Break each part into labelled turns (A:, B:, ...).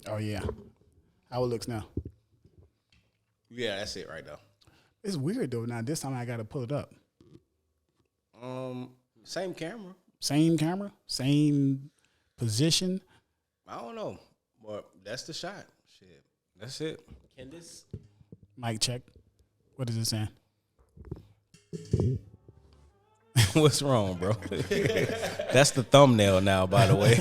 A: Oh yeah. How it looks now.
B: Yeah, that's it right now.
A: It's weird though. Now this time I gotta pull it up.
B: Same camera.
A: Same camera, same position.
B: I don't know, but that's the shot. Shit, that's it.
C: Can this?
A: Mic check. What is it saying?
B: What's wrong, bro? That's the thumbnail now, by the way.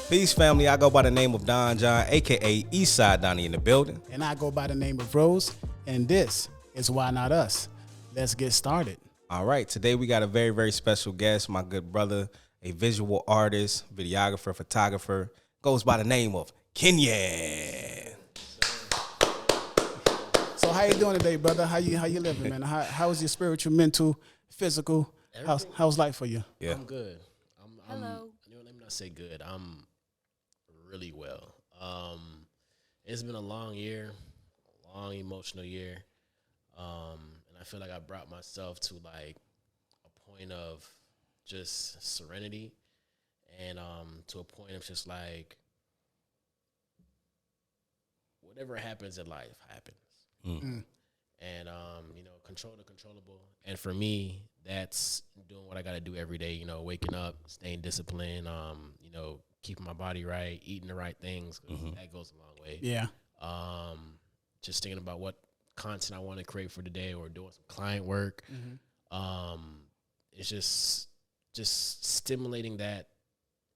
B: Peace, family. I go by the name of Don John, a.k.a. Eastside Donnie in the building.
A: And I go by the name of Rose, and this is Why Not Us. Let's get started.
B: All right. Today we got a very, very special guest, my good brother, a visual artist, videographer, photographer, goes by the name of Kenyan.
A: So how you doing today, brother? How you living, man? How's your spiritual, mental, physical? How's life for you?
B: Yeah.
C: I'm good.
D: Hello.
C: Let me not say good. I'm really well. It's been a long year, a long emotional year, and I feel like I brought myself to like a point of just serenity, and to a point of just like whatever happens in life happens. And control the controllable. And for me, that's doing what I got to do every day. Waking up, staying disciplined. Keeping my body right, eating the right things. 'Cause that goes a long way.
A: Yeah.
C: Just thinking about what content I want to create for the day, or doing some client work. It's just stimulating that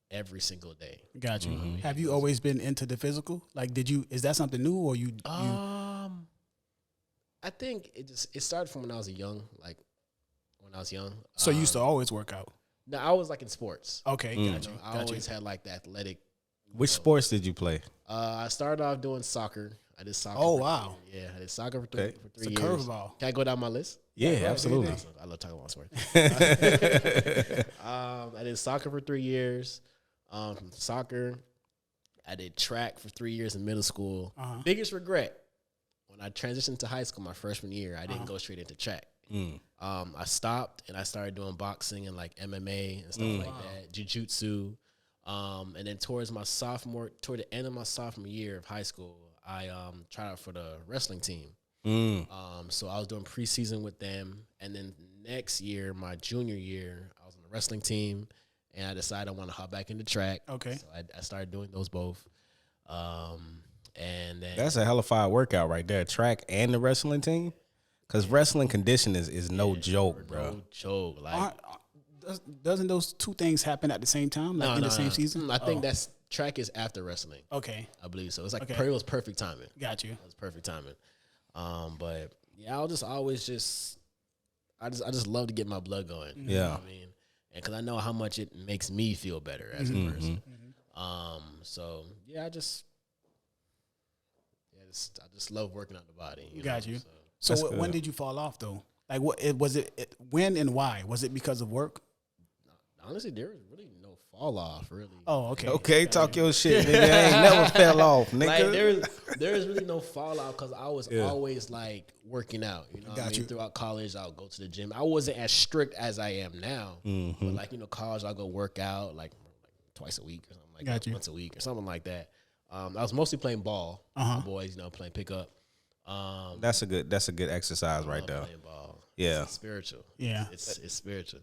C: every single day.
A: Got you. Have you always been into the physical? Like, is that something new, or you?
C: I think it started from when I was young.
A: So you used to always work out.
C: No, I was like in sports.
A: Okay, got you.
C: I always had like the athletic.
B: Which sports did you play?
C: I started off doing soccer. I did soccer.
A: Oh,
C: for
A: wow.
C: 3 years. Yeah, I did soccer for three
A: It's a
C: years.
A: curveball.
C: Can I go down my list?
B: Yeah, absolutely.
C: Awesome. I love talking about sports. I did soccer for 3 years. From soccer, I did track for 3 years in middle school. Biggest regret, when I transitioned to high school my freshman year, I didn't go straight into track. I stopped and I started doing boxing and like MMA and stuff like that, jiu-jitsu. And then toward the end of my sophomore year of high school, I tried out for the wrestling team. So I was doing preseason with them, and then next year, my junior year, I was on the wrestling team, and I decided I want to hop back into track.
A: Okay.
C: So I started doing those both. And then
B: That's a hellified workout right there, track and the wrestling team. Because wrestling condition is no joke, bro.
C: no joke. Like
A: Doesn't those two things happen at the same time, like in the same season?
C: I think that's track is after wrestling.
A: Okay,
C: I believe so. It's like
A: Okay.
C: it was perfect timing.
A: got you.
C: It was perfect timing. But yeah, I just love to get my blood going. You know what I mean, and because I know how much it makes me feel better as a person. So yeah, I just love working out the body.
A: Got
C: know,
A: you.
C: So.
A: So when did you fall off though? Like, was it when and why? Was it because of work?
C: Honestly, there was really no fall off, really.
A: Oh, okay.
B: Okay, talk your shit, nigga. I ain't never fell off, nigga.
C: Like there is really no fallout because I was always like working out. You know, what I mean, throughout college, I'll go to the gym. I wasn't as strict as I am now, but like college, I'll go work out like twice a week or something like that, once a week or something like that. I was mostly playing ball, with my boys, playing pickup.
B: That's a good exercise right there.
C: Playing ball.
B: Yeah,
C: It's spiritual.
A: Yeah.
C: It's spiritual.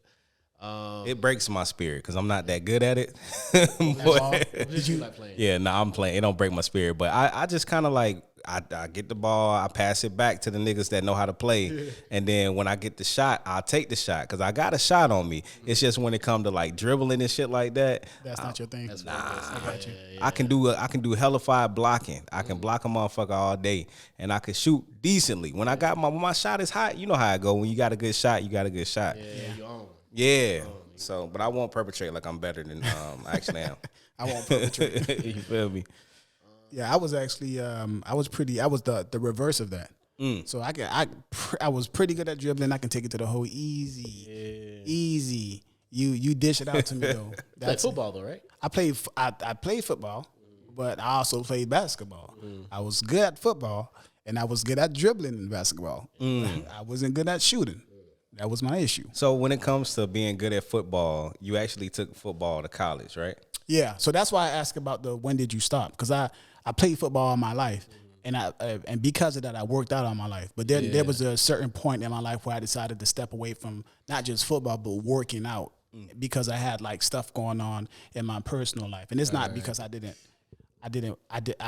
B: it breaks my spirit because I'm not that good at it.
C: Did you like playing?
B: Yeah, I'm playing. It don't break my spirit, but I just kind of like I get the ball, I pass it back to the niggas that know how to play, and then when I get the shot, I'll take the shot because I got a shot on me. It's just when it come to like dribbling and shit like that,
A: That's not your thing.
C: I got you.
B: I can do hellified blocking. I can block a motherfucker all day, and I can shoot decently. When I got when my shot is hot, you know how I go. When you got a good shot, you got a good shot.
C: Yeah, you own.
B: Yeah. So, but I won't perpetrate like I'm better than I actually am.
A: I won't perpetrate.
B: You feel me?
A: Yeah, I was actually I was the reverse of that. So I was pretty good at dribbling. I can take it to the hole easy. You dish it out to me though.
C: Like football though, right?
A: I played football, but I also played basketball. I was good at football, and I was good at dribbling in basketball. I wasn't good at shooting. That was my issue.
B: So when it comes to being good at football, you actually took football to college, right?
A: Yeah, so that's why I asked about the when did you stop? Because I played football all my life, and because of that, I worked out all my life. But then there was a certain point in my life where I decided to step away from not just football but working out because I had like stuff going on in my personal life, and it's not because I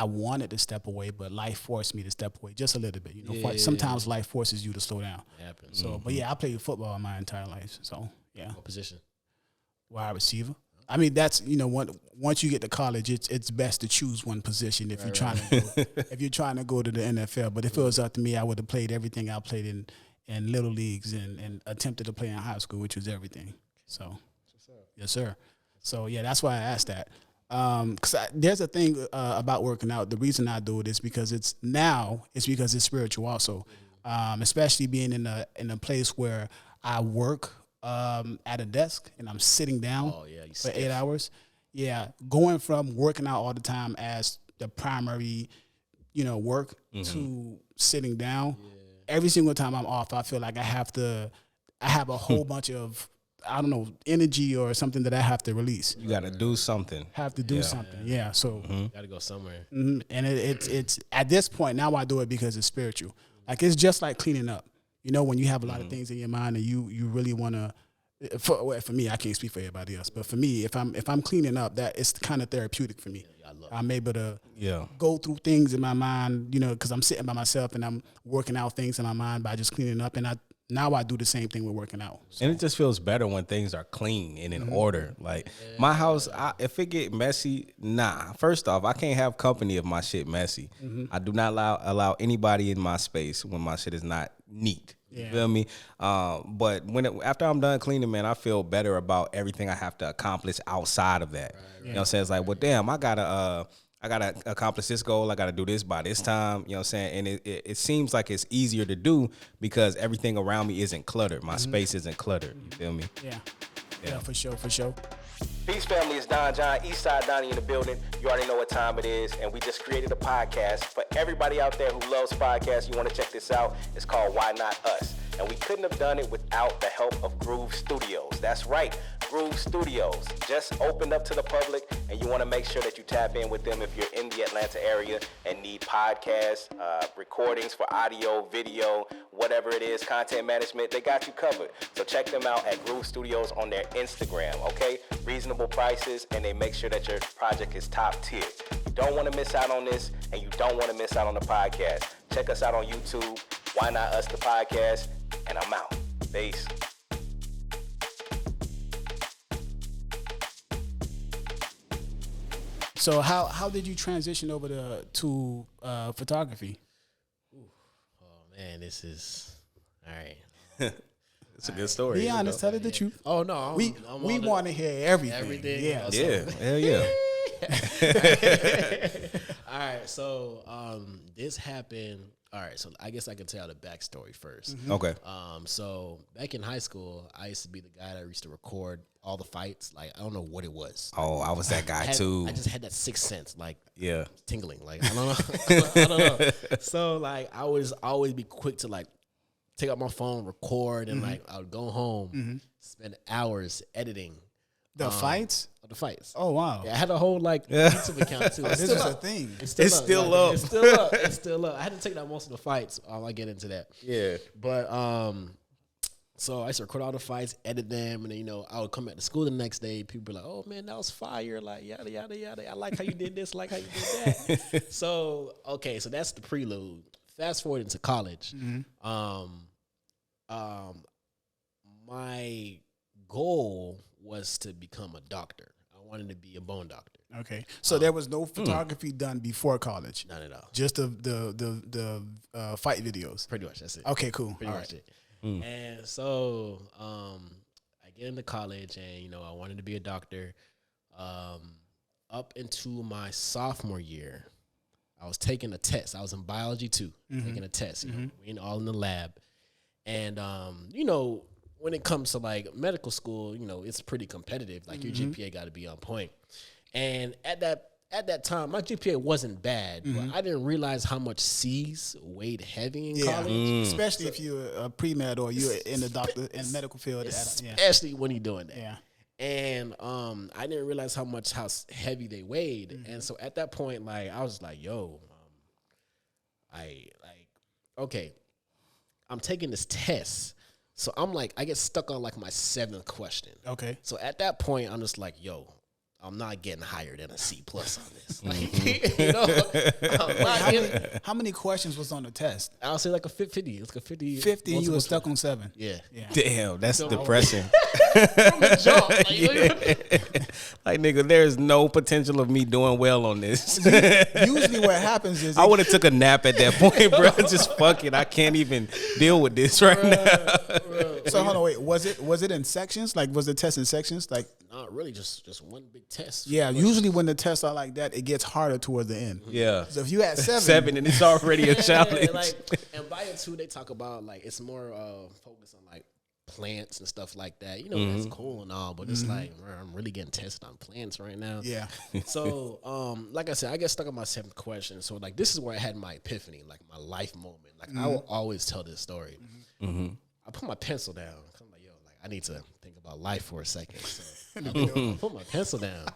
A: wanted to step away, but life forced me to step away just a little bit. You know, sometimes life forces you to slow down.
C: It happens.
A: So, but yeah, I played football my entire life. So yeah,
C: What position?
A: wide receiver. I mean, that's once you get to college, it's best to choose one position if you're trying to go to the NFL. But if it was up to me, I would have played everything I played in little leagues and attempted to play in high school, which was everything. So, yes, sir. So yeah, that's why I asked that. Because there's a thing about working out. The reason I do it is because it's because it's spiritual also. Especially being in a place where I work at a desk and I'm sitting down for 8 hours. Yeah, going from working out all the time as the primary, work to sitting down. Every single time I'm off, I feel like I have a whole bunch of, I don't know, energy or something that I have to release.
B: You got to do something.
A: Have to do something. Yeah. So,
C: Got to go somewhere.
A: and it's at this point now I do it because it's spiritual. Like it's just like cleaning up. When you have a lot of things in your mind and you really want to. For me, I can't speak for everybody else, but for me, if I'm cleaning up, that it's kind of therapeutic for me. I'm able to go through things in my mind, because I'm sitting by myself and I'm working out things in my mind by just cleaning up. And now I do the same thing with working out. So.
B: And it just feels better when things are clean and in order. Like my house, if it get messy, nah. First off, I can't have company if my shit messy. I do not allow anybody in my space when my shit is not neat. You feel me? But after I'm done cleaning, man, I feel better about everything I have to accomplish outside of that. You know what I'm saying? It's like, well, damn, I gotta accomplish this goal. I gotta do this by this time. You know what I'm saying? And it seems like it's easier to do because everything around me isn't cluttered. My space isn't cluttered. You feel me?
A: Yeah, for sure.
B: Peace family, it's Don John, Eastside Donnie in the building. You already know what time it is, and we just created a podcast. For everybody out there who loves podcasts, you want to check this out. It's called Why Not Us? And we couldn't have done it without the help of Groove Studios. That's right, Groove Studios just opened up to the public, and you want to make sure that you tap in with them if you're in the Atlanta area and need podcasts, recordings for audio, video, whatever it is, content management. They got you covered. So check them out at Groove Studios on their Instagram, okay? Reasonable prices, and they make sure that your project is top tier. You don't want to miss out on this, and you don't want to miss out on the podcast. Check us out on YouTube, Why Not Us, the podcast, and I'm out. Peace.
A: So how did you transition over to photography?
C: Oh man, this is all right.
B: It's a good story.
A: Be honest, tell it the truth.
C: Oh no,
A: We want to hear everything.
C: everything.
A: Yeah.
B: Yeah, hell yeah.
C: All right, so this happened. All right, so I guess I can tell the backstory first.
B: Okay.
C: So back in high school, I used to be the guy that used to record all the fights. Like I don't know what it was.
B: Oh, I was that guy too.
C: I just had that sixth sense, like tingling. Like I don't know, I don't know. So like I would always be quick to like take out my phone, record, and like I would go home, spend hours editing
A: The fights?
C: the fights.
A: Oh wow.
C: Yeah, I had a whole like YouTube account too.
A: This is a thing.
C: It's
B: It's still up.
C: It's still up. It's still up. I had to take down most of the fights. I get into that.
B: Yeah.
C: But so I used to record all the fights, edit them, and then I would come back to school the next day. People be like, "Oh man, that was fire!" Like yada yada yada. I like how you did this. Like how you did that. So so that's the prelude. Fast forward into college. My goal was to become a doctor. I wanted to be a bone doctor.
A: Okay. So there was no photography done before college.
C: None at all.
A: Just the fight videos.
C: Pretty much that's it.
A: Okay, cool.
C: Pretty much it. And so I get into college and I wanted to be a doctor. Up into my sophomore year, I was taking a test. I was in biology too, taking a test. We all in the lab. And when it comes to like medical school, it's pretty competitive. Like your GPA got to be on point. And at that time, my GPA wasn't bad, but I didn't realize how much C's weighed heavy in college.
A: Especially if you're a pre-med or you're in the medical field.
C: Especially when you're doing that.
A: Yeah.
C: And I didn't realize how heavy they weighed. And so at that point, like I was like, yo, okay, I'm taking this test. So I'm like, I get stuck on like my 7th question.
A: Okay.
C: So at that point, I'm just like, yo, I'm not getting higher than a C+ on this. Like, I'm not getting.
A: How many questions was on the test?
C: I'll say like a 50. It's like a 50.
A: 50, and you were stuck on 7.
C: Yeah.
B: Damn, that's depressing.
C: From the jump.
B: Like, nigga, there's no potential of me doing well on this.
A: Usually what happens is
B: I would have took a nap at that point, bro. Just fuck it. I can't even deal with this right now.
A: So hold on, wait. Was it in sections? Like, was the test in sections? Like,
C: not really, just one big test.
A: Yeah, usually when the tests are like that, it gets harder towards the end.
B: Yeah.
A: So if you had 7,
B: 7 and it's already a challenge.
C: And by it too, they talk about like it's more focused on like plants and stuff like that. That's cool and all, but it's like I'm really getting tested on plants right now.
A: Yeah.
C: So like I said, I get stuck on my 7th question. So like this is where I had my epiphany, like my life moment. Like I will always tell this story. I put my pencil down. I'm like, yo, like I need to think about life for a second. So I put my pencil down.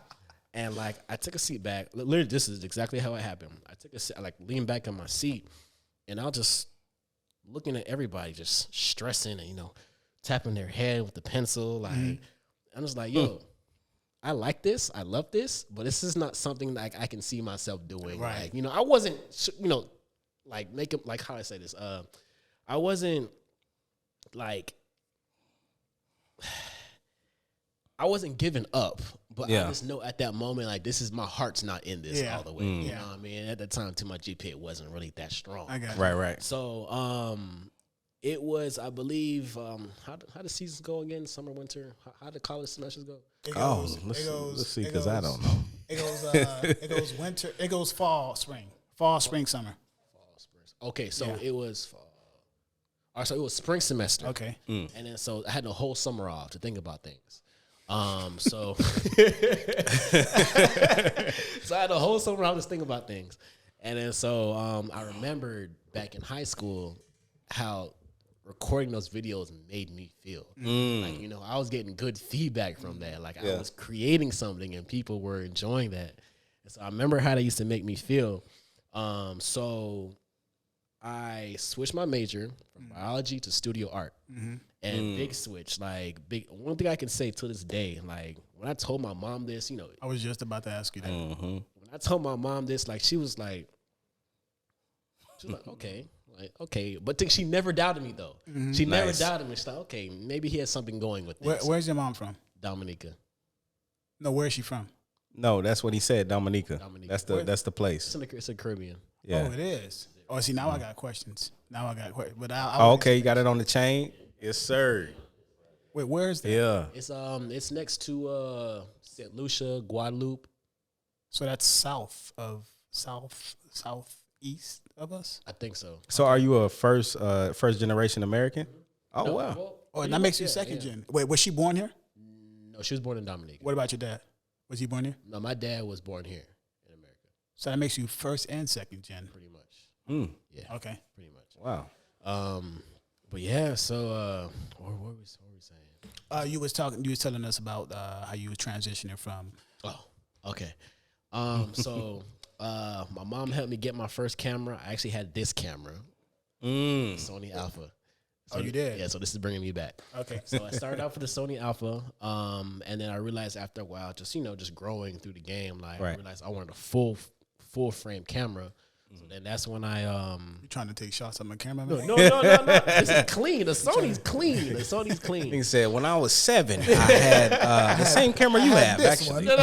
C: And like I took a seat back. Literally, this is exactly how it happened. I took a seat, I like leaned back in my seat, and I was just looking at everybody, just stressing and tapping their head with the pencil. Like I'm just like, yo, I like this, I love this, but this is not something like I can see myself doing.
A: Right.
C: Like I wasn't, like make it like how I say this. I wasn't like. I wasn't giving up, but I just know at that moment, like, this is my heart's not in this all the way. You know what I mean? At the time, too, my GPA wasn't really that strong.
A: I got
B: Right.
C: So, it was, I believe, how the seasons go again? Summer, winter? How the college semesters go?
B: Let's see, because I don't know.
A: It goes winter. It goes fall, spring. Fall, spring, summer.
C: Fall, spring. Okay, so it was fall. All right, so it was spring semester.
A: Okay.
C: And then so I had the whole summer off to think about things. So I had the whole summer off to think about things. And then so I remembered back in high school how recording those videos made me feel. Like, I was getting good feedback from that. Like I was creating something and people were enjoying that. And so I remember how that used to make me feel. So I switched my major from biology to studio art. And big switch, one thing I can say to this day, like when I told my mom this,
A: I was just about to ask you that.
C: When I told my mom this, like she was like, okay, but she never doubted me though. She never doubted me. She's like, okay, maybe he has something going with this.
A: Where's your mom from?
C: Dominica.
A: No, where's she from?
B: No, that's what he said, Dominica. That's the place.
C: It's a Caribbean.
B: Yeah.
A: Oh, it is. Oh, see, now I got questions. But
B: okay, you got it on the chain? Yes, sir.
A: Wait, where is that?
B: Yeah.
C: It's next to St. Lucia, Guadalupe.
A: So that's southeast of us?
C: I think so.
B: So are you a first generation American? Oh,
C: No,
B: wow.
C: well,
A: Oh, and that makes you second gen. Wait, was she born here?
C: No, she was born in Dominica.
A: What about your dad? Was he born here?
C: No, my dad was born here in America.
A: So that makes you first and second gen.
C: Pretty much. Yeah.
A: Okay.
C: Pretty much.
B: Wow.
C: But yeah, so what were we saying?
A: You was telling us about how you were transitioning from.
C: Oh, okay. So my mom helped me get my first camera. I actually had this camera, Sony Alpha. So,
A: oh, you did?
C: Yeah, so this is bringing me back.
A: Okay.
C: So I started out with the Sony Alpha, and then I realized after a while, just growing through the game, I realized I wanted a full frame camera. So then that's when I
A: You trying to take shots at my camera? Man?
C: No. This is clean. The Sony's clean.
B: He said, when I was 7, I had the same camera you have, actually.
C: No,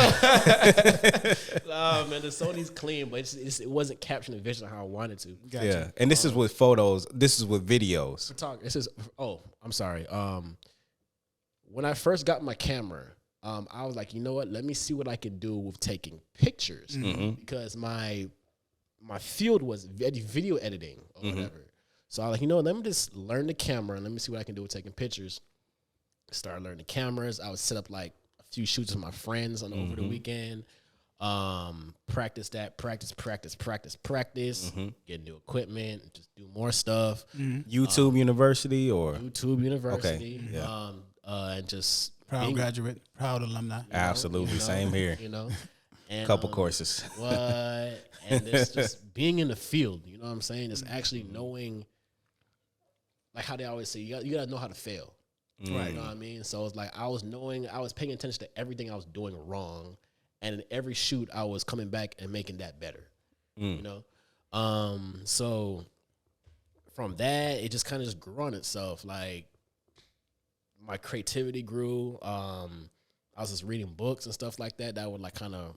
C: man, the Sony's clean, but it wasn't capturing the vision how I wanted to.
A: Gotcha.
B: Yeah, and this is with photos. This is with videos.
C: I'm sorry. When I first got my camera, I was like, you know what? Let me see what I can do with taking pictures because my field was video editing or whatever. So I was like, let me just learn the camera and let me see what I can do with taking pictures. Started learning the cameras. I would set up like a few shoots with my friends on over the weekend. Practice that, practice, get new equipment, just do more stuff.
B: YouTube University or
C: YouTube University.
B: Okay, yeah.
C: And just
A: Proud graduate, proud alumni.
B: Absolutely, same here.
C: And
B: Couple courses.
C: And it's just being in the field, you know what I'm saying? It's actually knowing, like how they always say, you gotta know how to fail. Right. You know what I mean? So it's like I was paying attention to everything I was doing wrong. And in every shoot, I was coming back and making that better. You know? So from that, it just kind of just grew on itself. Like my creativity grew. I was just reading books and stuff like that would like kind of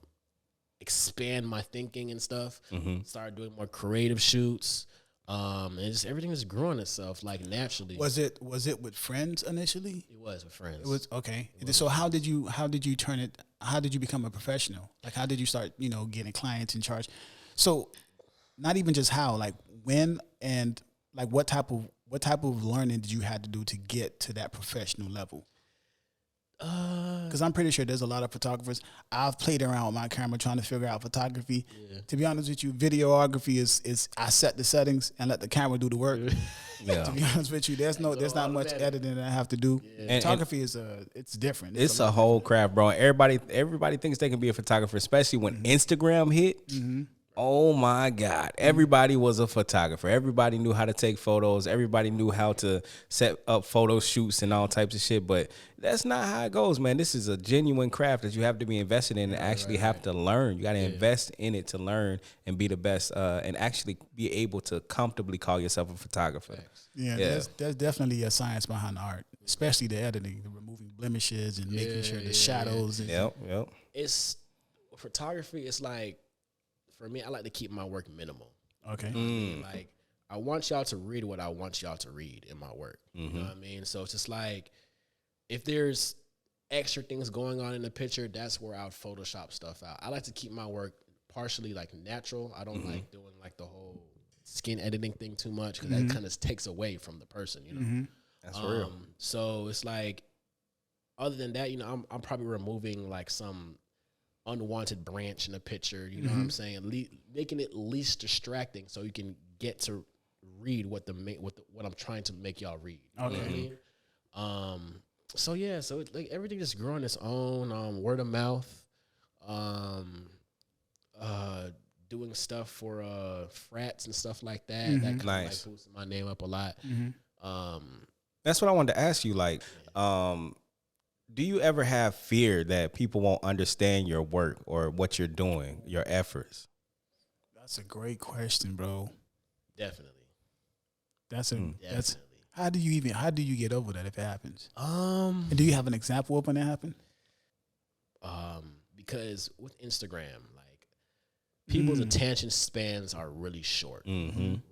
C: expand my thinking and stuff. Started doing more creative shoots. And just everything just grew on itself like naturally.
A: Was it with friends initially?
C: It was with friends.
A: It was okay. So how did you turn it? How did you become a professional? Like how did you start, getting clients in charge? So not even just how, like when and like what type of learning did you have to do to get to that professional level? Because I'm pretty sure there's a lot of photographers. I've played around with my camera trying to figure out photography. Yeah. To be honest with you, videography is I set the settings and let the camera do the work. Yeah. To be honest with you, there's not much editing that I have to do. Yeah. Photography is it's different.
B: It's a whole craft, bro. Everybody thinks they can be a photographer, especially when Instagram hit. Oh my God. Everybody was a photographer. Everybody knew how to take photos. Everybody knew how to set up photo shoots and all types of shit. But that's not how it goes, man. This is a genuine craft that you have to be invested in and actually have to learn. You got to invest in it to learn and be the best and actually be able to comfortably call yourself a photographer.
A: Yeah. There's definitely a science behind the art, especially the editing, the removing blemishes and making sure the shadows.
B: Yep.
C: It's photography. It's like, for me, I like to keep my work minimal.
A: Okay.
C: Like, I want y'all to read what I want y'all to read in my work. You know what I mean? So it's just like, if there's extra things going on in the picture, that's where I'll Photoshop stuff out. I like to keep my work partially like natural. I don't like doing like the whole skin editing thing too much because that kind of takes away from the person,
B: That's real.
C: So it's like, other than that, I'm probably removing like some unwanted branch in a picture, you know what I'm saying? Making it least distracting so you can get to read what I'm trying to make y'all read. You know what I mean? So it's like everything just grew on its own. Word of mouth, doing stuff for frats and stuff like that. That kind of like boosted my name up a lot.
B: That's what I wanted to ask you. Like, do you ever have fear that people won't understand your work or what you're doing, your efforts?
A: That's a great question, bro.
C: Definitely.
A: That's how do you get over that if it happens? And do you have an example of when it happened?
C: Because with Instagram, like people's attention spans are really short,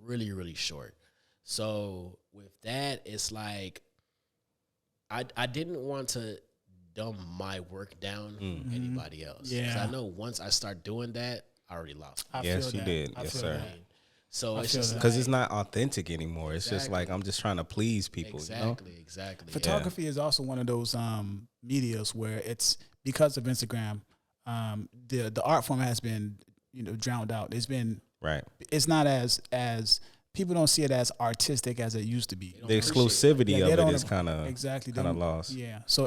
C: really, really short. So with that, it's like I didn't want to dumb my work down for anybody else. Yeah, I know once I start doing that, I already lost.
B: Yes, you did. Yes, sir.
C: So it's just
B: because it's not authentic anymore. It's just like I'm just trying to please people.
C: Exactly.
A: Photography is also one of those medias where it's because of Instagram, the art form has been drowned out. It's not as people don't see it as artistic as it used to be.
B: The exclusivity of it is kind of lost.
A: Yeah. So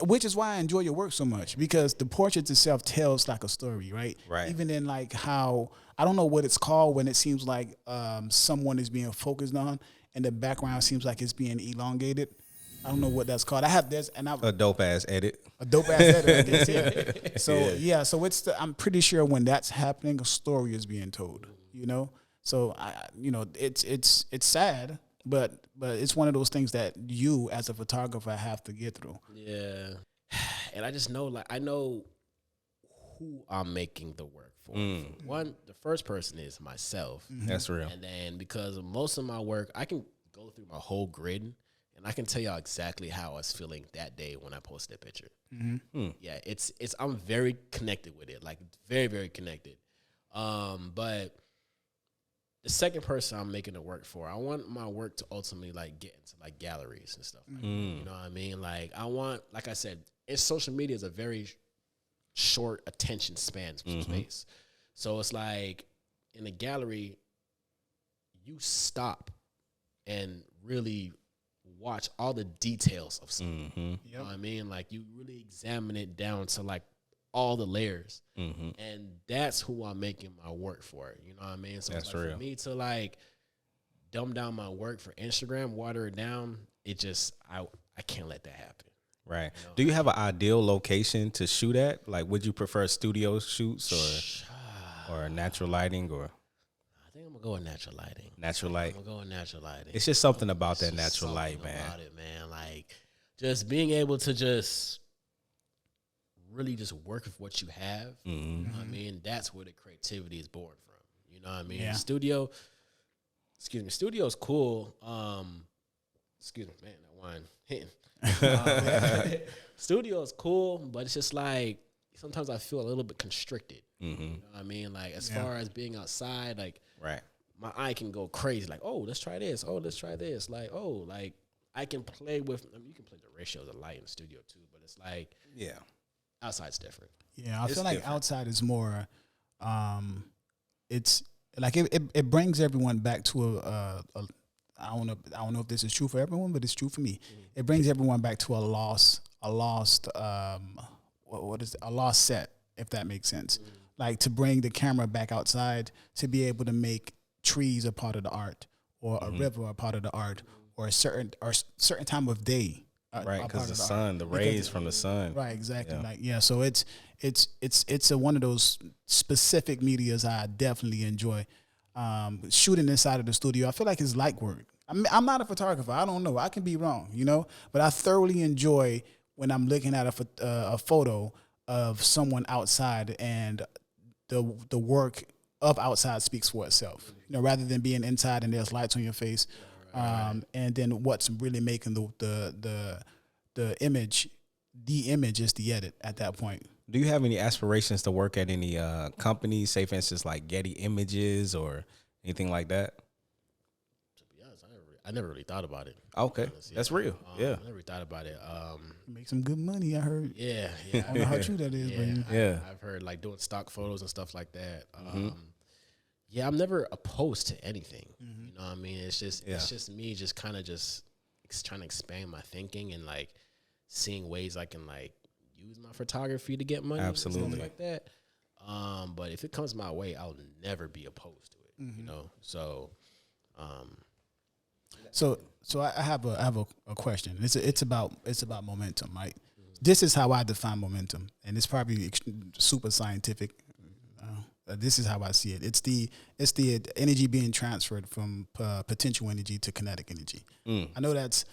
A: which is why I enjoy your work so much, because the portrait itself tells like a story, right?
B: Right.
A: Even in like how, I don't know what it's called when it seems like someone is being focused on and the background seems like it's being elongated. I don't know what that's called.
B: A dope ass edit.
A: A dope ass edit. I guess, yeah. So I'm pretty sure when that's happening, a story is being told. So it's sad, but it's one of those things that you as a photographer have to get through.
C: Yeah, and I just know, like, I know who I'm making the work for. One, the first person is myself.
B: That's real.
C: And then because most of my work, I can go through my whole grid and I can tell y'all exactly how I was feeling that day when I posted that picture. Yeah, it's I'm very connected with it, like very, very connected. But the second person I'm making the work for, I want my work to ultimately like get into like galleries and stuff. You know what I mean? Like I want, like I said, social media is a very short attention span space. So it's like in a gallery, you stop and really watch all the details of something. You know what I mean? Like you really examine it down to like all the layers. And that's who I'm making my work for. You know what I mean? So
B: that's
C: it's like
B: real.
C: for me to like dumb down my work for Instagram, water it down, it just I can't let that happen.
B: Right.
C: You know?
B: Do you have an ideal location to shoot at? Like, would you prefer studio shoots or natural lighting or?
C: I think I'm gonna go with natural lighting.
B: Natural light.
C: I'm gonna go with natural lighting.
B: It's just something about that natural light, man.
C: About it, man. Like just being able to just really just work with what you have. You know what I mean? That's where the creativity is born from. You know what I mean?
A: Yeah.
C: Studio is cool. Excuse me, man, that wine hitting. Studio is cool, but it's just like sometimes I feel a little bit constricted. You know what I mean? Like as far as being outside, like my eye can go crazy. Like, oh, let's try this. Oh, let's try this. Like, oh, like I can play with. I mean, you can play the ratios of light in the studio too, but it's like outside's different.
A: Yeah, I feel like outside is more. It's like it brings everyone back to I don't know if this is true for everyone, but it's true for me. It brings everyone back to a lost set, if that makes sense. Like to bring the camera back outside to be able to make trees a part of the art, or a river a part of the art, or a certain time of day.
B: Right, because the sun, the rays from the sun.
A: Right, exactly. So it's one of those specific medias I definitely enjoy. Shooting inside of the studio, I feel like it's light work. I'm not a photographer. I don't know. I can be wrong, but I thoroughly enjoy when I'm looking at a photo of someone outside, and the work of outside speaks for itself. Rather than being inside and there's lights on your face. And then what's really making the image is the edit at that point.
B: Do you have any aspirations to work at any companies, say for instance like Getty Images or anything like that?
C: To be honest, I never really thought about it.
B: Okay, that's real.
C: I never really thought about it.
A: Make some good money, I heard.
C: Yeah.
A: I don't know how true that is, but
C: I've heard like doing stock photos and stuff like that. Yeah, I'm never opposed to anything. You know what I mean? It's just me just kind of just trying to expand my thinking and like seeing ways I can like use my photography to get money.
B: Absolutely.
C: And stuff like that. But if it comes my way, I'll never be opposed to it. So
A: So I have a question. It's about momentum, right? This is how I define momentum, and it's probably super scientific. This is how I see it. It's the energy being transferred from potential energy to kinetic energy. I know that's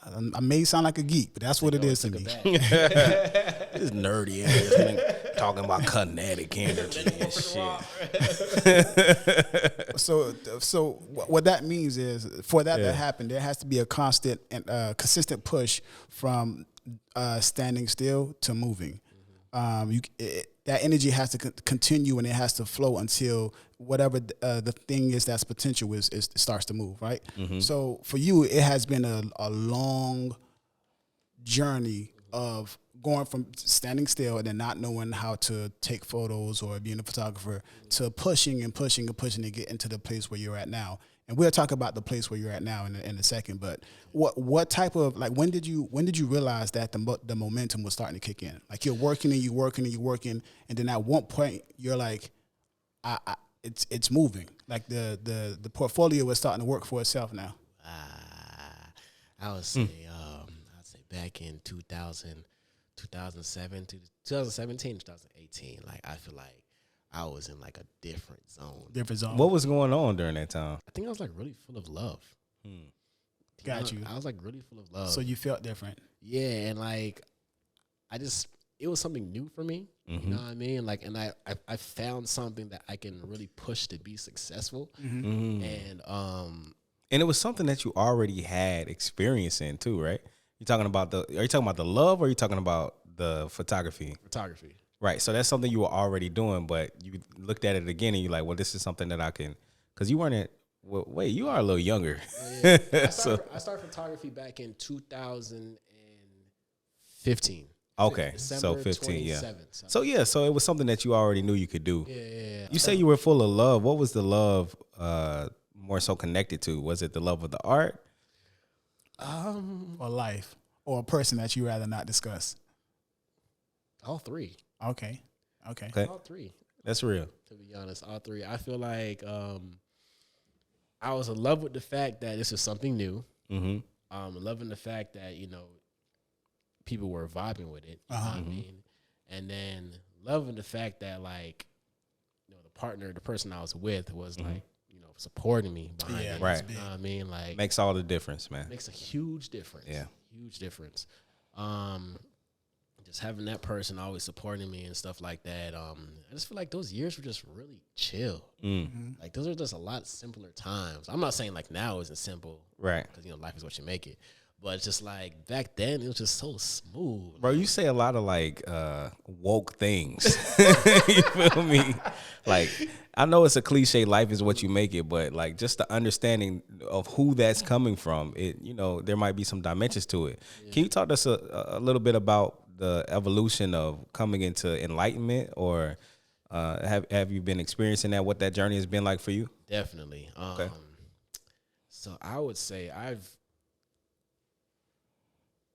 A: I may sound like a geek, but that's what it is to me.
B: This nerdy ass nigga talking about kinetic energy and shit.
A: So what that means is for that to happen, there has to be a constant and consistent push from standing still to moving. That energy has to continue and it has to flow until whatever the thing is that's potential is starts to move, right? So for you, it has been a long journey of going from standing still and then not knowing how to take photos or being a photographer to pushing and get into the place where you're at now. And we'll talk about the place where you're at now in a second. But what type of, like, when did you realize that the momentum was starting to kick in? Like you're working, and then at one point you're like, it's moving. Like the portfolio is starting to work for itself now.
C: I would say I'd say back in 2017, 2018. Like I feel like I was in like a different zone.
B: What was going on during that time?
C: I think I was like really full of love.
A: Got you.
C: I was like really full of love.
A: So you felt different.
C: Yeah, and like it was something new for me. You know what I mean? Like, and I found something that I can really push to be successful. And
B: it was something that you already had experience in too, right? Are you talking about the love, or are you talking about the photography?
C: Photography.
B: Right. So that's something you were already doing, but you looked at it again and you're like, well, this is something that I can Because you weren't at. Well, wait, you are a little younger.
C: Yeah. I started photography back in 2015.
B: Okay,
C: December
B: so 15,
C: 27th,
B: So it was something that you already knew you could do.
C: Yeah.
B: You say you were full of love. What was the love more so connected to? Was it the love of the art?
A: Or life, or a person that you rather not discuss?
C: All three.
A: Okay.
C: All three.
B: That's real.
C: To be honest, all three. I feel like I was in love with the fact that this is something new. Loving the fact that, people were vibing with it. You know what I mean? And then loving the fact that, like, the person I was with was like, supporting me behind it.
B: Right.
C: You know what I mean? Like,
B: Makes all the difference, man.
C: makes a huge difference.
B: Yeah.
C: Huge difference. Just having that person always supporting me and stuff like that. I just feel like those years were just really chill. Like, those are just a lot simpler times. I'm not saying like now isn't simple,
B: Right.
C: Because life is what you make it. But it's just like back then, it was just so smooth.
B: Bro, you say a lot of like woke things. You feel me? Like, I know it's a cliche, life is what you make it, but like just the understanding of who that's coming from, it, there might be some dimensions to it. Yeah. Can you talk to us a little bit about the evolution of coming into enlightenment, or have you been experiencing that, what that journey has been like for you?
C: Definitely.
B: Okay.
C: So I would say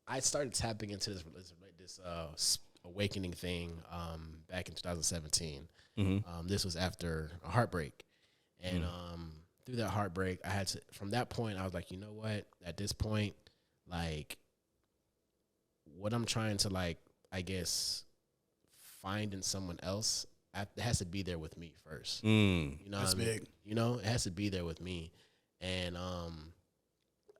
C: I started tapping into this awakening thing back in 2017. This was after a heartbreak, and through that heartbreak, I had to. From that point, I was like, you know what? At this point, like, what I'm trying to, like, I guess, find in someone else, it has to be there with me first.
A: That's big.
C: It has to be there with me, and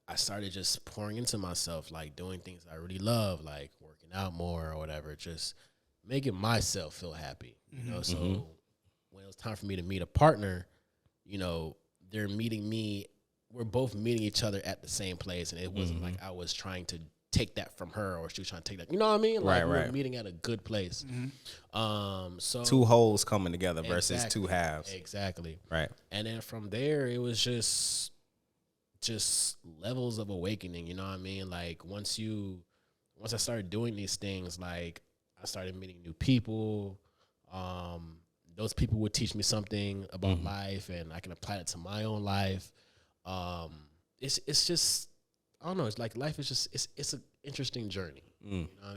C: I started just pouring into myself, like doing things I really love, like working out more or whatever, just making myself feel happy, So when it was time for me to meet a partner, they're meeting me. We're both meeting each other at the same place, and it wasn't like I was trying to take that from her or she was trying to take that. You know what I mean? Like, we were meeting at a good place. So
B: two wholes coming together versus two halves.
C: Exactly.
B: Right.
C: And then from there, it was just levels of awakening, you know what I mean? Like, once I started doing these things, like, I started meeting new people. Those people would teach me something about life, and I can apply it to my own life. It's just, I don't know. It's like life is just it's an interesting journey.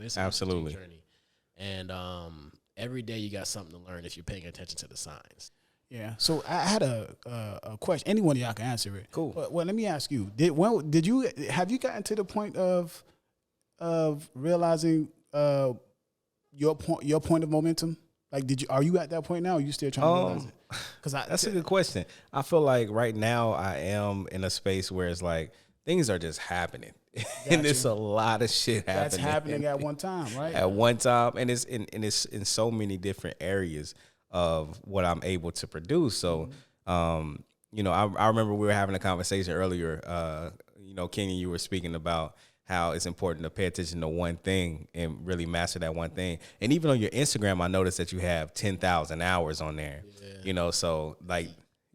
C: It's an
B: Absolutely.
C: interesting journey, and every day you got something to learn if you're paying attention to the signs.
A: Yeah. So I had a question. Any one of y'all can answer it.
B: Cool.
A: But let me ask you: have you gotten to the point of realizing your point of momentum? Like, are you at that point now? Or are you still trying to realize it? Because
B: that's a good question. I feel like right now I am in a space where it's like things are just happening, and it's a lot of shit happening.
A: That's happening at one time, right?
B: At one time, and it's in so many different areas of what I'm able to produce. So, I remember we were having a conversation earlier. Kenyan, you were speaking about how it's important to pay attention to one thing and really master that one thing. And even on your Instagram, I noticed that you have 10,000 hours on there. Yeah. So like,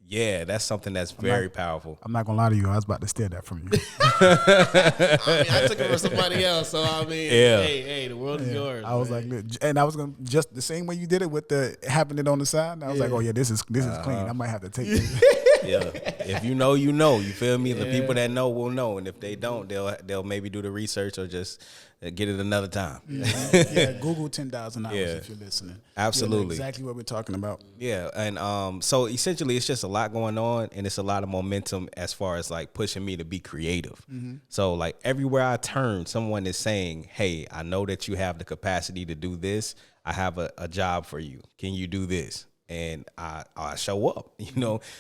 B: yeah, that's something that's very powerful.
A: I'm not gonna lie to you. I was about to steal that from you.
C: I took it from somebody else. So hey, the world is yours.
A: I was like, and I was gonna just the same way you did it with the having it on the side. And I was like, oh yeah, this is clean. I might have to take this.
B: Yeah, if you know, you feel me. The people that know will know, and if they don't, they'll maybe do the research or just get it another time.
A: Yeah, Google 10,000 hours if you're listening.
B: Absolutely,
A: exactly what we're talking about.
B: Yeah, and so essentially, it's just a lot going on, and it's a lot of momentum as far as like pushing me to be creative. So like everywhere I turn, someone is saying, "Hey, I know that you have the capacity to do this. I have a job for you. Can you do this?" And I show up,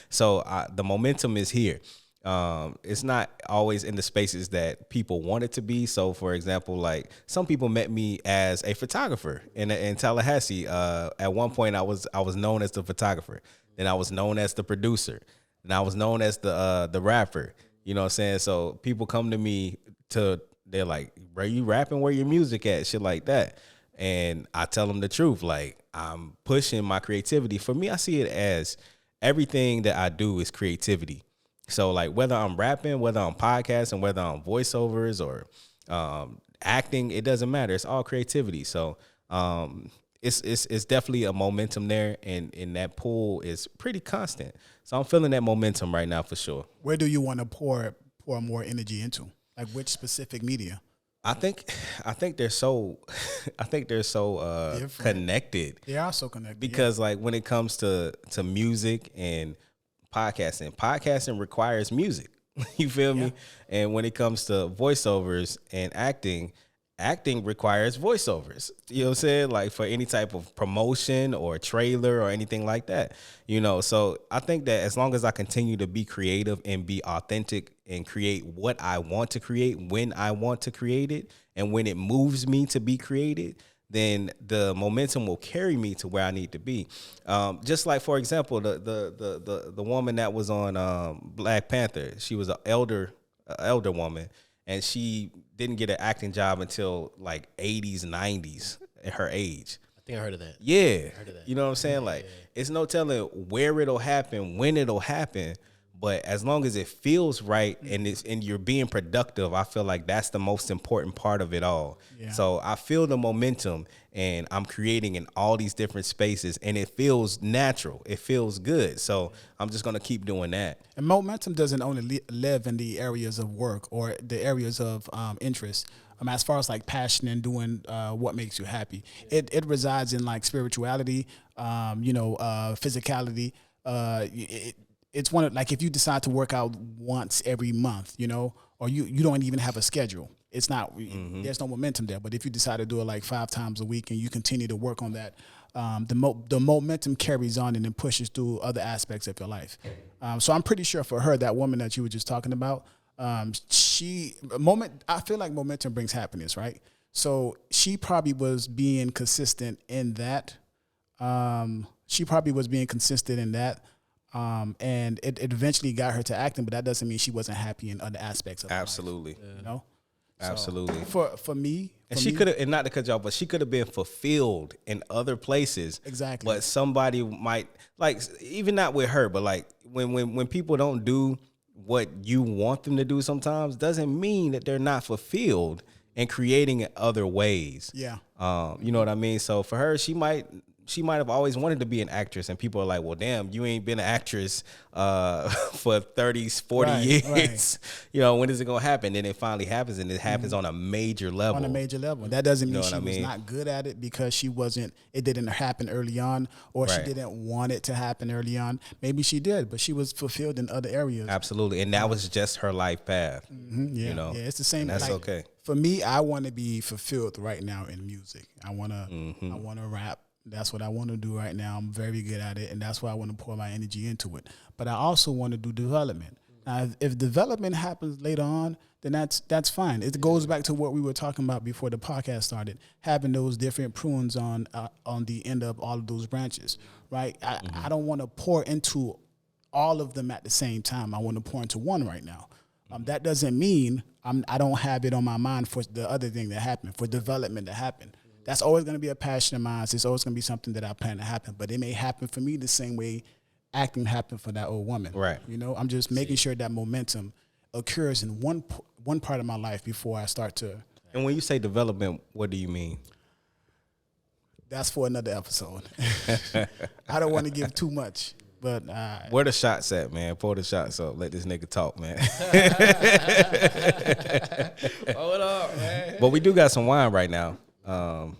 B: So the momentum is here. It's not always in the spaces that people want it to be. So, for example, like some people met me as a photographer in Tallahassee. At one point, I was known as the photographer. Then I was known as the producer. Then I was known as the rapper. You know what I'm saying? So people come to me they're like, "Bro, you rapping? Where your music at?" Shit like that. And I tell them the truth. Like, I'm pushing my creativity. For me, I see it as everything that I do is creativity. So like whether I'm rapping, whether I'm podcasting, whether I'm voiceovers or acting, it doesn't matter. It's all creativity. So it's definitely a momentum there, and that pull is pretty constant. So I'm feeling that momentum right now for sure.
A: Where do you want to pour more energy into? Like which specific media?
B: I think they're so connected.
A: They are so connected
B: because like when it comes to music and podcasting requires music. You feel me? And when it comes to voiceovers and acting requires voiceovers. You know what I'm saying? Like for any type of promotion or trailer or anything like that. You know, so I think that as long as I continue to be creative and be authentic and create what I want to create when I want to create it and when it moves me to be created, then the momentum will carry me to where I need to be. Just like, for example, the woman that was on Black Panther, she was an elder woman, and she didn't get an acting job until like 80s, 90s at her age.
C: I think I heard of that.
B: Yeah.
C: I heard of that.
B: You know what I'm saying? Like, it's no telling where it'll happen, when it'll happen. But as long as it feels right and you're being productive, I feel like that's the most important part of it all. Yeah. So I feel the momentum, and I'm creating in all these different spaces, and it feels natural. It feels good. So I'm just going to keep doing that.
A: And momentum doesn't only live in the areas of work or the areas of interest. As far as like passion and doing what makes you happy, it resides in like spirituality, physicality. It's one of, like, if you decide to work out once every month, or you don't even have a schedule, it's not, there's no momentum there. But if you decide to do it like 5 times a week and you continue to work on that, the momentum carries on and it pushes through other aspects of your life. So I'm pretty sure for her, that woman that you were just talking about, I feel like momentum brings happiness, right? So she probably was being consistent in that. And it eventually got her to acting, but that doesn't mean she wasn't happy in other aspects of her
B: Absolutely.
A: life,
B: Absolutely.
A: So for me,
B: and she could have, and not to cut you off, but she could have been fulfilled in other places.
A: Exactly.
B: But somebody might, like, even not with her, but like when people don't do what you want them to do sometimes, doesn't mean that they're not fulfilled and creating in other ways.
A: Yeah.
B: You know what I mean? So for her, she might have always wanted to be an actress, and people are like, well, damn, you ain't been an actress for 30, 40 years. Right. When is it going to happen? Then it finally happens, and it happens on a major level.
A: On a major level. That doesn't mean she was not good at it because it didn't happen early on, or she didn't want it to happen early on. Maybe she did, but she was fulfilled in other areas.
B: Absolutely. And that was just her life path.
A: Mm-hmm. Yeah. Yeah, it's the same.
B: And that's okay.
A: For me, I want to be fulfilled right now in music. I want to rap. That's what I want to do right now. I'm very good at it, and that's why I want to pour my energy into it. But I also want to do development. Now, if development happens later on, then that's fine. It goes back to what we were talking about before the podcast started, having those different prunes on the end of all of those branches, right? I don't want to pour into all of them at the same time. I want to pour into one right now. That doesn't mean I don't have it on my mind for the other thing that happened, for development to happen. That's always going to be a passion of mine. It's always going to be something that I plan to happen. But it may happen for me the same way acting happened for that old woman.
B: Right.
A: I'm just making sure that momentum occurs in one part of my life before I start to.
B: And when you say development, what do you mean?
A: That's for another episode. I don't want to give too much. But
B: where the shots at, man? Pour the shots up. Let this nigga talk, man.
C: Hold up, man.
B: But we do got some wine right now.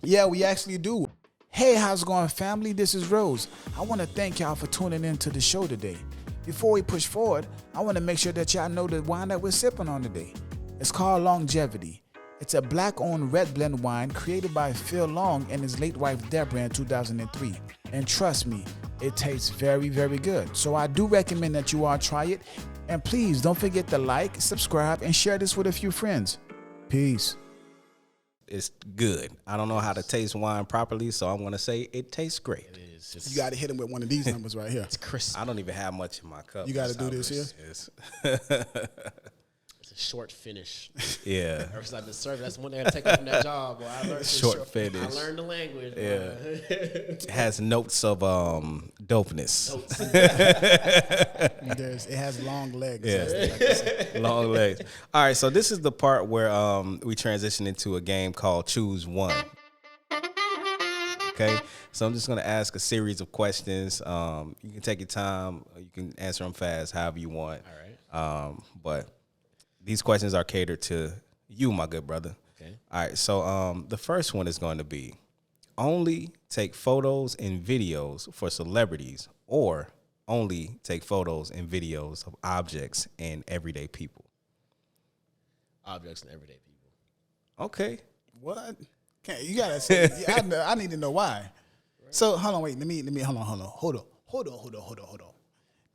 A: Yeah, we actually do. Hey, how's it going, family? This is Rose. I want to thank y'all for tuning in to the show today. Before we push forward, I want to make sure that y'all know the wine that we're sipping on today. It's called Longevity. It's a black-owned red blend wine created by Phil Long and his late wife Deborah in 2003. And trust me, it tastes very, very good. So I do recommend that you all try it. And please don't forget to like, subscribe, and share this with a few friends. Peace.
B: It's good. I don't know how to taste wine properly, so I'm going to say it tastes great.
C: It is.
A: You got to hit him with one of these numbers right here.
C: It's crisp.
B: I don't even have much in my cup.
A: You got to do this here.
C: It's a short finish.
B: Yeah.
C: Ever since I've been serving, that's one thing I take up from that job. Boy, I learned
B: Short finish.
C: I learned the language.
B: Yeah. It has notes of dopeness.
A: It has long legs.
B: Yeah. Long legs. All right, so this is the part where we transition into a game called Choose One. Okay, so I'm just gonna ask a series of questions. You can take your time. You can answer them fast, however you want.
C: All right.
B: But these questions are catered to you, my good brother.
C: Okay.
B: All right. So the first one is going to be only take photos and videos for celebrities, or only take photos and videos of objects and everyday people.
C: Objects and everyday people.
B: Okay.
A: What? You gotta say. I need to know why. Right. So hold on, wait. Let me hold on.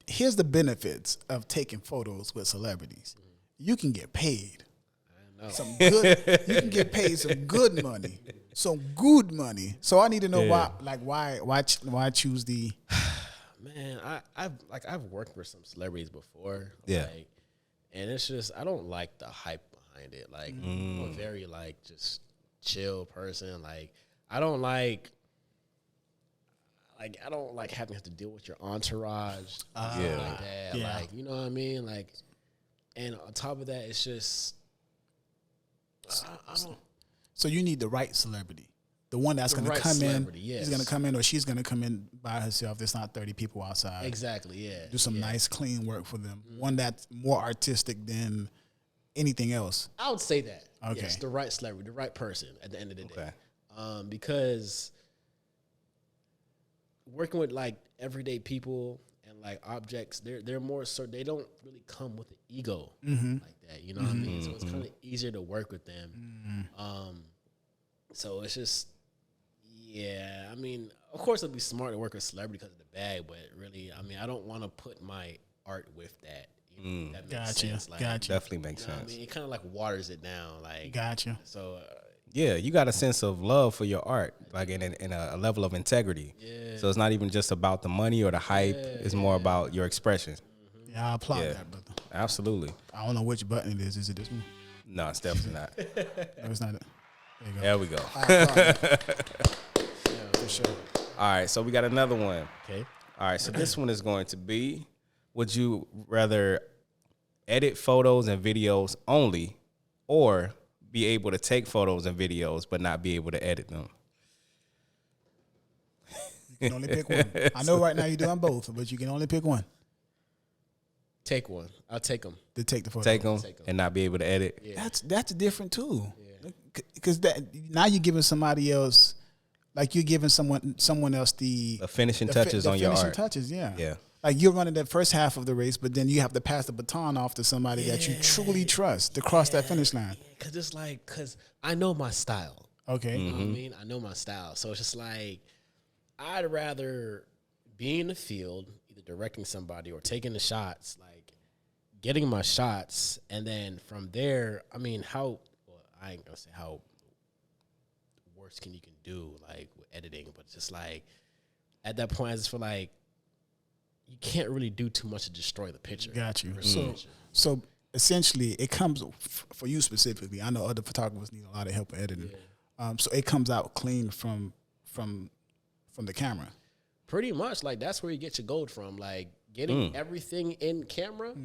A: Here's the benefits of taking photos with celebrities. You can get paid.
C: I know.
A: You can get paid some good money. Some good money. So I need to know why choose the.
C: Man, I've worked with some celebrities before.
B: Yeah.
C: Like, and it's just I don't like the hype behind it. Like I'm a very just chill person. Like I don't like having to deal with your entourage. Like that.
A: Yeah.
C: Like, you know what I mean? Like, and on top of that, it's just I don't.
A: So you need the right celebrity. The one that's going to come in.
C: Yes.
A: He's going to come in, or she's going to come in by herself. There's not 30 people outside.
C: Exactly, yeah.
A: Do some nice, clean work for them. One that's more artistic than anything else.
C: I would say that.
A: Okay.
C: Yes, the right celebrity, the right person at the end of the day.
B: Okay.
C: Because working with everyday people and objects, they're more so they don't really come with an ego like that. You know what I mean? So it's kind of easier to work with them. So it's just I mean, of course it'd be smart to work with a celebrity because of the bag, but really, I mean, I don't want to put my art with that. You know, that makes sense.
A: Gotcha.
B: Definitely makes sense.
C: I mean, it kind of waters it down.
A: Gotcha.
C: So.
B: Yeah, you got a sense of love for your art, in a level of integrity.
C: Yeah.
B: So it's not even just about the money or the hype. It's more about your expression.
A: Yeah, I applaud that, brother.
B: Absolutely.
A: I don't know which button it is. Is it this one?
B: No, it's definitely not.
A: No, it's not it. There you go.
B: There we go.
A: I applaud that. For sure.
B: All right, so we got another one.
C: Okay.
B: All right, so this one is going to be, would you rather edit photos and videos only, or be able to take photos and videos but not be able to edit them?
A: You can only pick one. I know right now you're doing both, but you can only pick one.
C: Take one. I'll take them.
A: To take the photo.
B: Take them and not be able to edit.
C: Yeah.
A: That's different too. Because now you're giving somebody else, you're giving someone else the
B: finishing touches on your art.
A: Touches, yeah.
B: Yeah.
A: Like you're running that first half of the race, but then you have to pass the baton off to somebody that you truly trust to cross that finish line.
C: Because it's because I know my style.
A: Okay.
C: You know what I mean? I know my style. So it's just I'd rather be in the field, either directing somebody or taking the shots, getting my shots, and then from there, I mean, I ain't gonna say how worse you can do, with editing, but it's just at that point, I just feel you can't really do too much to destroy the picture.
A: Got you. So essentially, it comes for you specifically. I know other photographers need a lot of help with editing. Yeah. So it comes out clean from the camera.
C: Pretty much, that's where you get your gold from. Getting everything in camera,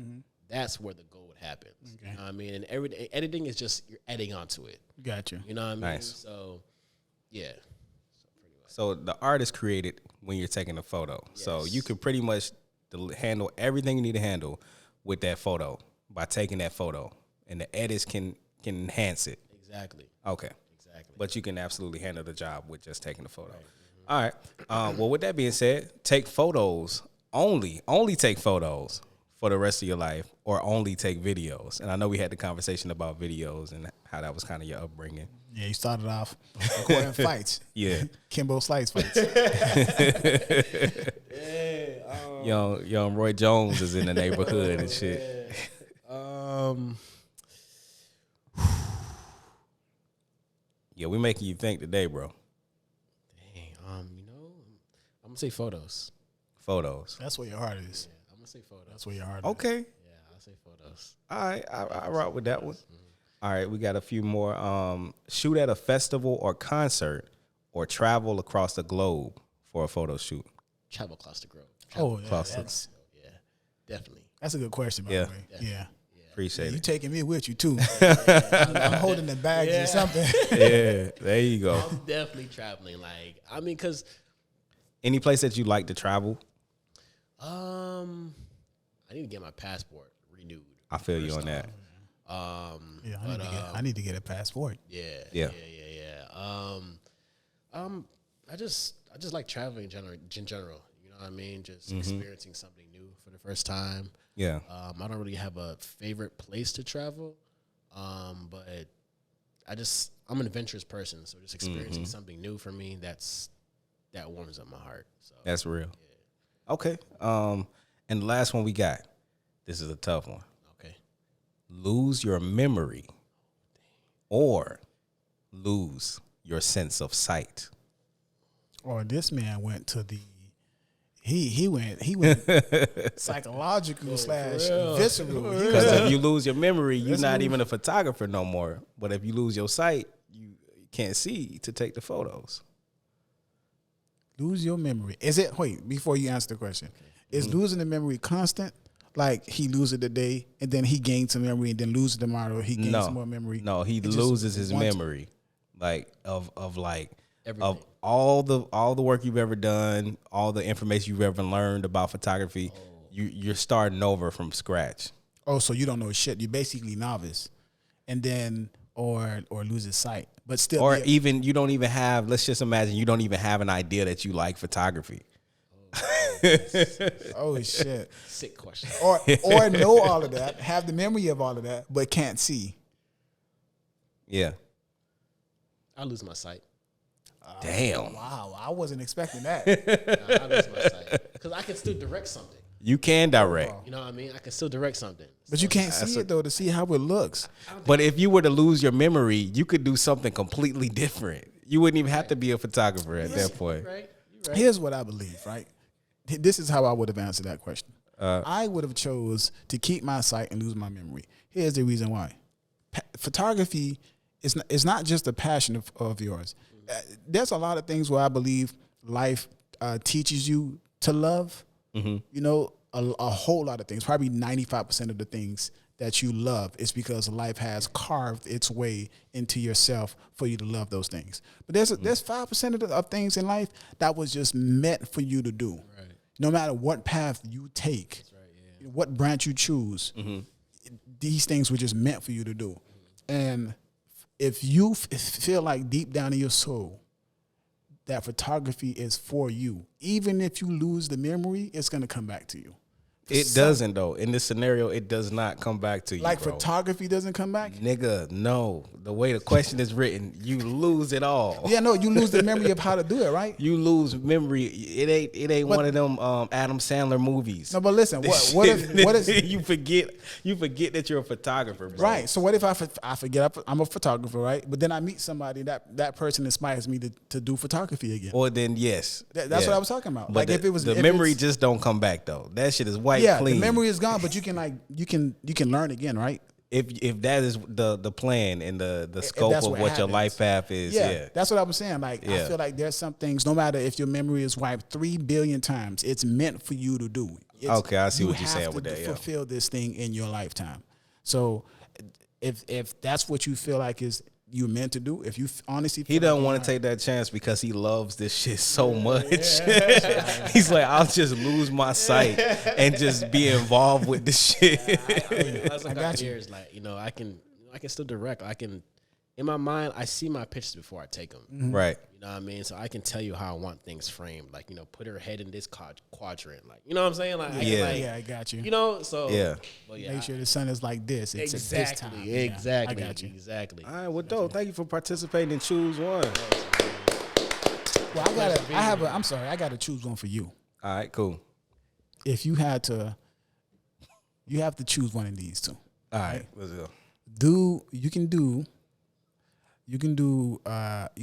C: that's where the gold happens. Okay. You know what I mean? And editing is just you're adding onto it.
A: Gotcha.
C: You know what I mean?
B: Nice.
C: So, yeah.
B: So the art is created when you're taking a photo. Yes. So you can pretty much handle everything you need to handle with that photo by taking that photo, and the edits can enhance it.
C: Exactly.
B: Okay.
C: Exactly.
B: But you can absolutely handle the job with just taking the photo. Right. All right. Well, with that being said, take photos only take photos for the rest of your life, or only take videos. And I know we had the conversation about videos and how that was kind of your upbringing.
A: Yeah, you started off recording fights.
B: Yeah.
A: Kimbo Slice fights.
B: Young Roy Jones is in the neighborhood and shit. Yeah, we making you think today, bro.
C: Dang, I'm gonna say photos.
B: Photos.
A: That's where your heart is.
C: Yeah, I'm gonna say photos.
A: That's where your heart is.
B: Okay.
C: Yeah, I say photos.
B: All right, I rock with that one. All right, we got a few more. Shoot at a festival or concert, or travel across the globe for a photo shoot.
C: Travel across the globe.
A: Oh, yeah,
C: Yeah, definitely.
A: that's a good question, by
B: Yeah.
A: the way. Yeah.
B: Appreciate
A: You
B: it.
A: taking me with you, too. I'm holding the bags or something.
B: Yeah, there you go.
C: I'm definitely traveling. Like, I mean, because
B: Any place that you like to travel?
C: I need to get my passport renewed.
B: I feel you on that.
A: Yeah, I need to get a passport.
C: Yeah. I just like traveling in general. You know what I mean? Just experiencing something new for the first time.
B: Yeah.
C: I don't really have a favorite place to travel, but I'm an adventurous person, so just experiencing something new for me, that warms up my heart. So
B: That's real. Yeah. Okay. And the last one we got. This is a tough one.
C: okay.
B: Lose your memory or lose your sense of sight.
A: Or this man went to the he went psychological / visceral.
B: Because if you lose your memory, you're not even a photographer no more. But if you lose your sight, you can't see to take the photos.
A: Lose your memory. Is it, wait, before you answer the question, is losing the memory constant? Like he loses today and then he gains some memory and then loses tomorrow, he gains some more memory?
B: No, he loses his memory. Like of
C: Everything.
B: all the work you've ever done, all the information you've ever learned about photography, you're starting over from scratch.
A: Oh, so you don't know shit. You're basically novice. And then or lose his sight. But still,
B: Or even you don't even have, let's just imagine you don't even have an idea that you like photography.
A: oh shit.
C: Sick question.
A: Or know all of that, have the memory of all of that, but can't see.
B: Yeah.
C: I lose my sight.
B: Damn.
A: Wow, I wasn't expecting that.
C: I lose my sight because I can still direct something.
B: You can direct.
C: You know what I mean? I can still direct something.
A: But you can't see it though to see how it looks.
B: But if you were to lose your memory, you could do something completely different. You wouldn't even have to be a photographer at that point.
C: Right?
A: Here's what I believe, right? This is how I would have answered that question. I would have chose to keep my sight and lose my memory. Here's the reason why. Photography is not just a passion of yours. There's a lot of things where I believe life teaches you to love. You know, a whole lot of things. Probably 95% of the things that you love is because life has carved its way into yourself for you to love those things. But there's 5% of things in life that was just meant for you to do. Right. No matter what path you take, what branch you choose, these things were just meant for you to do. And if you feel like deep down in your soul that photography is for you, even if you lose the memory, it's going to come back to you.
B: It doesn't though. In this scenario, it does not come back to you.
A: Like
B: bro.
A: photography doesn't come back?
B: Nigga, no. The way the question is written, you lose it all.
A: Yeah, no, you lose the memory of how to do it, right?
B: You lose memory. It ain't one of them Adam Sandler movies.
A: No, but listen, what is
B: you forget that you're a photographer, bro.
A: Right. So what if I forget I'm a photographer, right? But then I meet somebody that person inspires me to do photography again.
B: Or then yes.
A: That's what I was talking about.
B: But
A: like if it was
B: the memory just don't come back though. That shit is white clean.
A: The memory is gone, but you can learn again, right?
B: If that is the plan and the scope of what your life path is, yeah.
A: That's what I was saying. Like I feel like there's some things, no matter if your memory is wiped 3 billion times, it's meant for you to do.
B: Okay, I see what you're saying with that.
A: You have to fulfill this thing in your lifetime. So if that's what you feel like is you're meant to do, if you honestly
B: he doesn't want to take that chance because he loves this shit so much. He's like, I'll just lose my sight and just be involved with this shit.
C: I got years, like, you know, I can still direct. I can, in my mind, I see my pictures before I take them.
B: Right.
C: You know what I mean? So I can tell you how I want things framed. Like, you know, put her head in this quadrant. Like, you know what I'm saying? Like,
A: I got you.
C: You know, so
A: But make sure the sun is like this. It's
C: exactly.
A: At this time.
C: Exactly.
A: I got you.
C: Exactly.
B: All right, well, dope. Thank you for participating in Choose One.
A: Well, I gotta choose one for you.
B: All right, cool.
A: If you had to, you have to choose one of these two.
B: All right, let's go.
A: You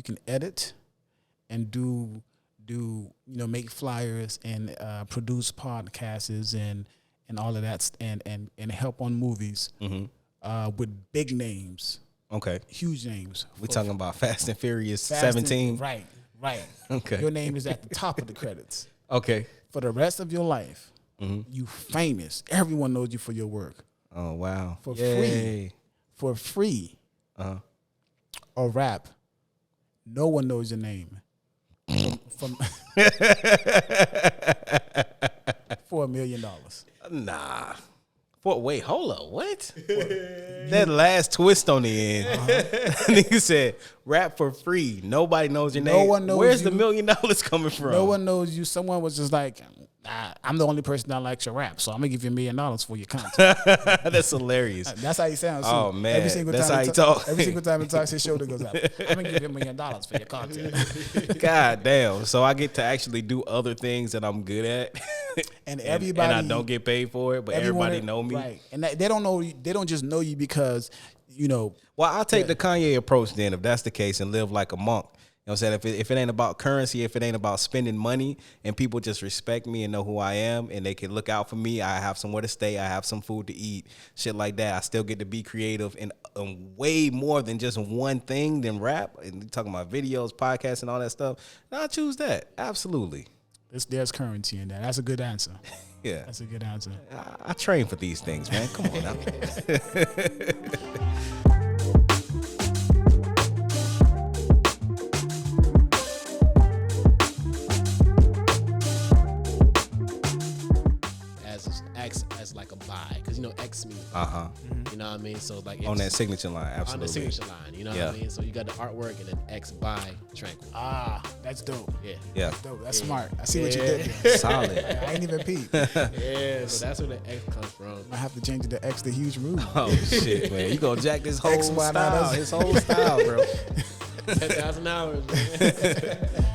A: can edit and do make flyers and produce podcasts and and all of that, and help on movies with big names.
B: Okay.
A: Huge names.
B: We talking about Fast and Furious
A: Fast
B: 17?
A: Right.
B: Okay.
A: Your name is at the top of the credits.
B: Okay.
A: For the rest of your life, you famous. Everyone knows you for your work.
B: Oh, wow.
A: For free. For free. Or rap. No one knows your name. From $4 million.
B: Nah. Wait, hold up. What? That last twist on the end. Nigga said, rap for free. Nobody knows your name.
A: No one knows
B: Where's
A: you.
B: the $1 million coming from?
A: No one knows you. Someone was just like, I'm the only person that likes your rap, so I'm gonna give you $1 million for your content.
B: That's hilarious.
A: That's how he sounds. Too.
B: Oh man,
A: every single
B: that's
A: time
B: how he talk.
A: Every single time he talks, his shoulder goes up. I'm gonna give you $1 million for your content.
B: God damn! So I get to actually do other things that I'm good at,
A: and everybody,
B: and I don't get paid for it, but everybody know me.
A: Right, and they don't know. They don't just know you because Well,
B: I'll take the Kanye approach then, if that's the case, and live like a monk. You know what I'm saying? If it ain't about currency, if it ain't about spending money, and people just respect me and know who I am, and they can look out for me, I have somewhere to stay, I have some food to eat, shit like that. I still get to be creative in way more than just one thing than rap. And talking about videos, podcasts, and all that stuff. And I choose that. Absolutely.
A: There's currency in that. That's a good answer.
B: Yeah.
A: That's a good answer.
B: I train for these things, man. Come on now.
C: As like a buy, because X means you know what I mean. So like
B: on that signature line, absolutely.
C: On the signature line, you know what I mean. So you got the artwork and then X buy tranquil.
A: That's dope.
C: Yeah,
A: that's dope. That's smart. I see what you did there.
B: Solid.
A: I ain't even peep.
C: Yeah, so that's where the X comes from.
A: I have to change it to X, the huge move.
B: Oh shit, man! You gonna jack this whole
A: X,
B: style, his whole style, bro.
C: $10,000, man.